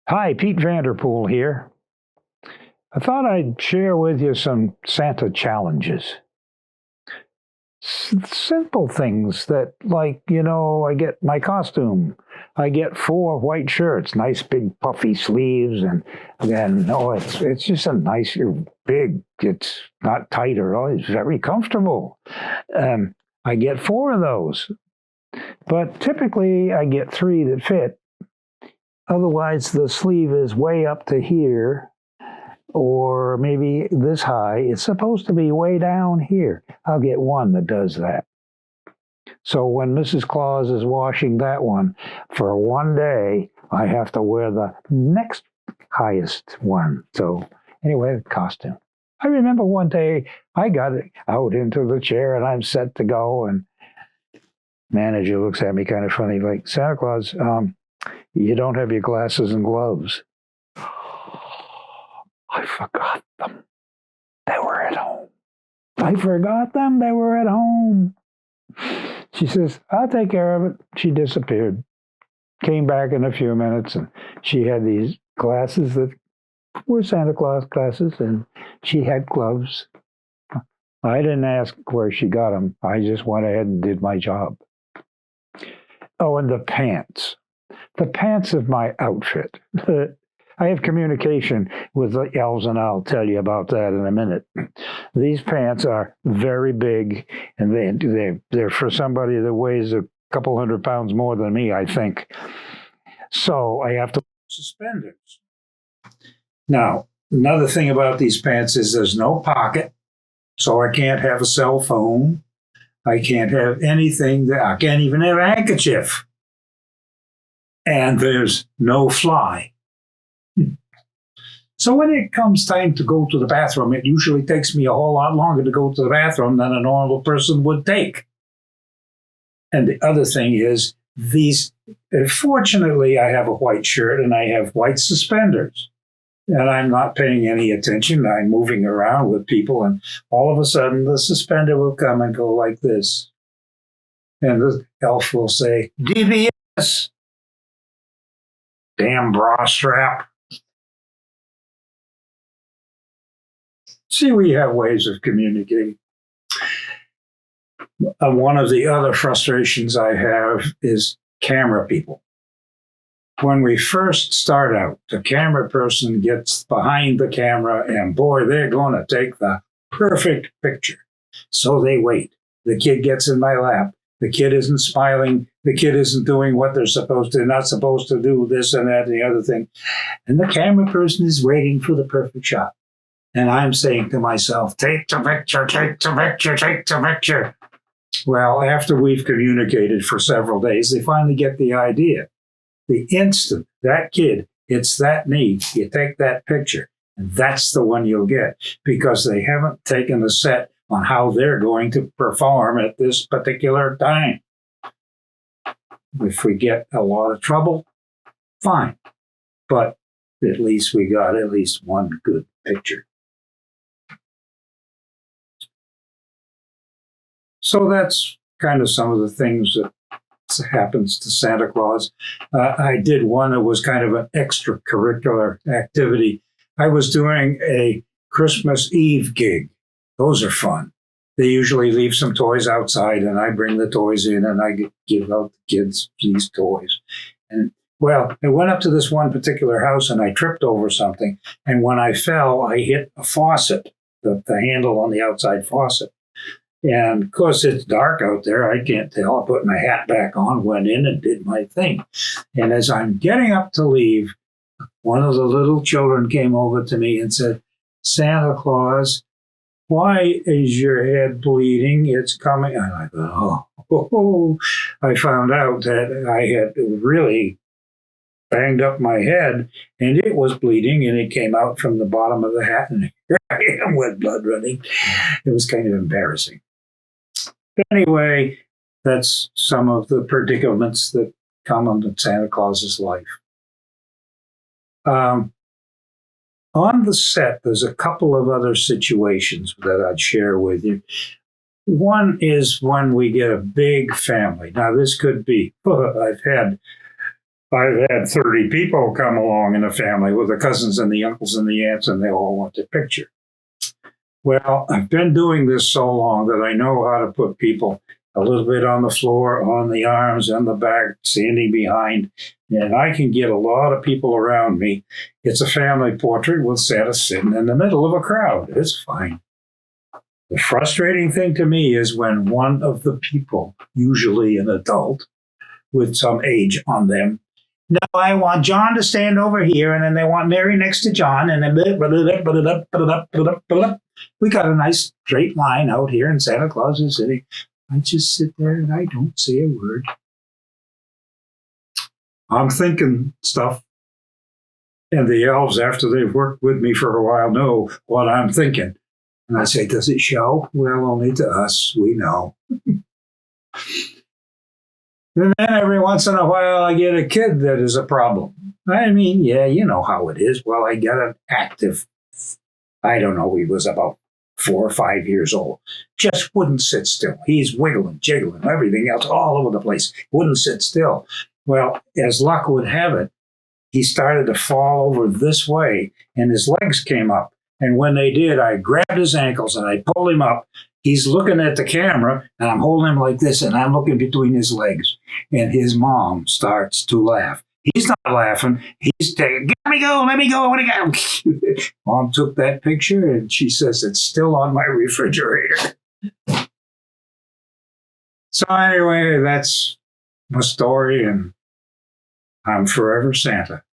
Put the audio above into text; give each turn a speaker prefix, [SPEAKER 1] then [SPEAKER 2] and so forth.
[SPEAKER 1] Hi, Pete Vanderpool here. I thought I'd share with you some Santa challenges. Simple things that, I get my costume. I get 4 white shirts, nice big puffy sleeves, it's just a nice, big. It's not tight or all. It's very comfortable. I get 4 of those, but typically I get 3 that fit. Otherwise, the sleeve is way up to here, or maybe this high. It's supposed to be way down here. I'll get 1 that does that. So when Mrs. Claus is washing that one, for one day, I have to wear the next highest one. So anyway, costume. I remember one day I got it out into the chair and I'm set to go, and manager looks at me kind of funny, like, Santa Claus, you don't have your glasses and gloves. I forgot them. They were at home. I forgot them. They were at home. She says, I'll take care of it. She disappeared. Came back in a few minutes, and she had these glasses that were Santa Claus glasses, and she had gloves. I didn't ask where she got them. I just went ahead and did my job. Oh, and the pants. The pants of my outfit. I have communication with the elves, and I'll tell you about that in a minute. These pants are very big, and they're for somebody that weighs a couple 100 pounds more than me, I think. So I have to suspenders. Now, another thing about these pants is there's no pocket, so I can't have a cell phone. I can't have anything. I can't even have a handkerchief. And there's no fly. So when it comes time to go to the bathroom, it usually takes me a whole lot longer to go to the bathroom than a normal person would take. And the other thing is, fortunately, I have a white shirt and I have white suspenders. And I'm not paying any attention. I'm moving around with people, and all of a sudden the suspender will come and go like this. And the elf will say, DBS, damn bra strap. See, we have ways of communicating. One of the other frustrations I have is camera people. When we first start out, the camera person gets behind the camera, and boy, they're going to take the perfect picture. So they wait. The kid gets in my lap. The kid isn't smiling. The kid isn't doing what they're supposed to. They're not supposed to do this and that and the other thing. And the camera person is waiting for the perfect shot. And I'm saying to myself, take the picture, take the picture, take the picture. Well, after we've communicated for several days, they finally get the idea. The instant that kid hits that knee, you take that picture, and that's the one you'll get, because they haven't taken the set on how they're going to perform at this particular time. If we get a lot of trouble, fine. But at least we got at least one good picture. So that's kind of some of the things that happens to Santa Claus. I did one that was kind of an extracurricular activity. I was doing a Christmas Eve gig. Those are fun. They usually leave some toys outside, and I bring the toys in, and I give out the kids these toys. And well, I went up to this one particular house, and I tripped over something. And when I fell, I hit a faucet, the handle on the outside faucet. And of course, it's dark out there. I can't tell. I put my hat back on, went in, and did my thing. And as I'm getting up to leave, one of the little children came over to me and said, Santa Claus, why is your head bleeding? It's coming. And I thought, oh. I found out that I had really banged up my head, and it was bleeding, and it came out from the bottom of the hat, and here I am with blood running. It was kind of embarrassing. Anyway, that's some of the predicaments that come into Santa Claus's life. On the set, there's a couple of other situations that I'd share with you. One is when we get a big family. Now, this could be, I've had I've had 30 people come along in the family with the cousins and the uncles and the aunts, and they all want a picture. Well, I've been doing this so long that I know how to put people a little bit on the floor, on the arms, and the back, standing behind, and I can get a lot of people around me. It's a family portrait with Santa sitting in the middle of a crowd. It's fine. The frustrating thing to me is when one of the people, usually an adult with some age on them, no, I want John to stand over here, and then they want Mary next to John, and then we got a nice straight line out here, and Santa Claus is sitting. I just sit there and I don't say a word. I'm thinking stuff, and the elves, after they've worked with me for a while, know what I'm thinking. And I say, does it show? Well, only to us. We know. And then every once in a while, I get a kid that is a problem. I mean, yeah, you know how it is. Well, I got an active, I don't know, he was about 4 or 5 years old. Just wouldn't sit still. He's wiggling, jiggling, everything else all over the place. Wouldn't sit still. Well, as luck would have it, he started to fall over this way, and his legs came up. And when they did, I grabbed his ankles and I pulled him up. He's looking at the camera, and I'm holding him like this, and I'm looking between his legs. And his mom starts to laugh. He's not laughing. He's taking, let me go, I want to go. Mom took that picture, and she says, it's still on my refrigerator. So anyway, that's my story, and I'm forever Santa.